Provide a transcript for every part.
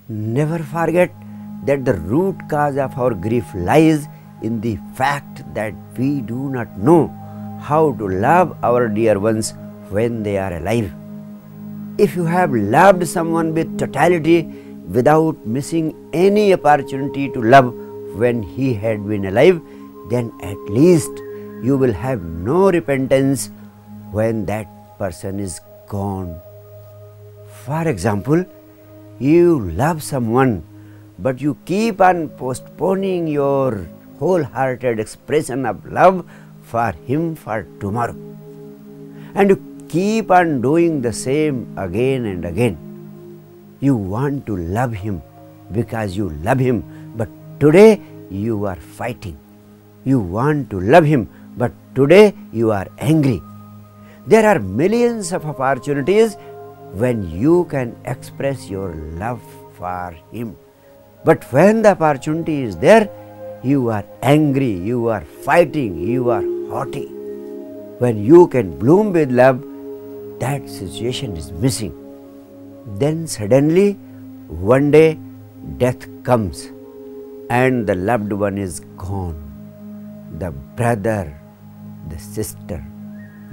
Never forget that the root cause of our grief lies in the fact that we do not know how to love our dear ones when they are alive. If you have loved someone with totality without missing any opportunity to love when he had been alive, then at least you will have no repentance when that person is gone. For example, you love someone, but you keep on postponing your wholehearted expression of love for him for tomorrow. And you keep on doing the same again and again. You want to love him because you love him, but today you are fighting. You want to love him, but today you are angry. There are millions of opportunities when you can express your love for him. But when the opportunity is there, you are angry, you are fighting, you are haughty. When you can bloom with love, that situation is missing. Then suddenly, one day, death comes and the loved one is gone. The brother, the sister,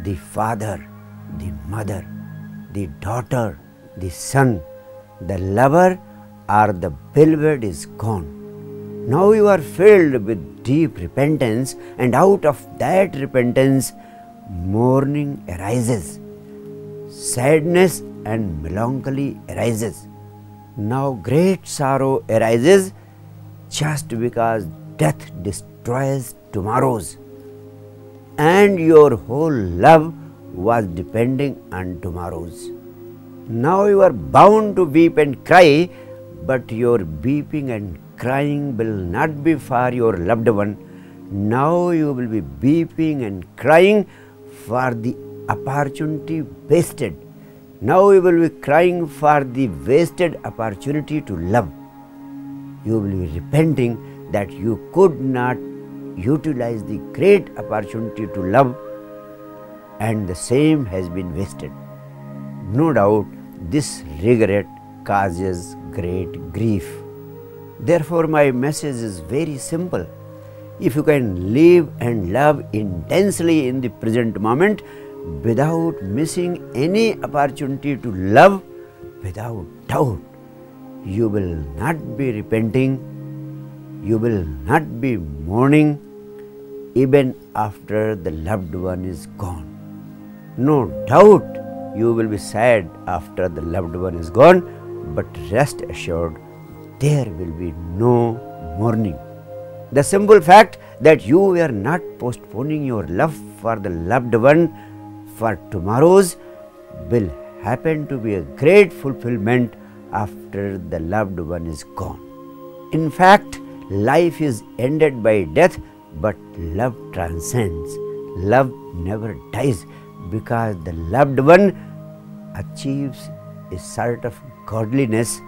the father, the mother, the daughter, the son, the lover or the beloved is gone. Now you are filled with deep repentance, and out of that repentance, mourning arises, sadness and melancholy arises. Now great sorrow arises just because death destroys tomorrows, and your whole love was depending on tomorrows. Now you are bound to weep and cry, but your weeping and crying will not be for your loved one. Now you will be weeping and crying for the opportunity wasted. Now you will be crying for the wasted opportunity to love. You will be repenting that you could not utilize the great opportunity to love, and the same has been wasted. No doubt this regret causes great grief. Therefore, my message is very simple. If you can live and love intensely in the present moment without missing any opportunity to love, without doubt, you will not be repenting, you will not be mourning even after the loved one is gone. No doubt you will be sad after the loved one is gone, but rest assured there will be no mourning. The simple fact that you were not postponing your love for the loved one for tomorrows will happen to be a great fulfillment after the loved one is gone. In fact, life is ended by death, but love transcends. Love never dies because the loved one achieves a sort of godliness,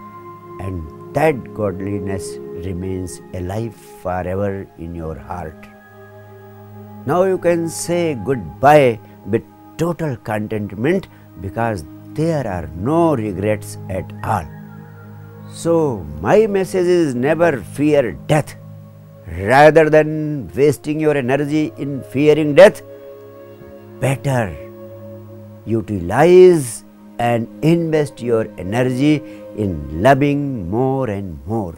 and that godliness remains alive forever in your heart. Now you can say goodbye with total contentment because there are no regrets at all. So my message is never fear death. Rather than wasting your energy in fearing death, better utilize and invest your energy in loving more and more.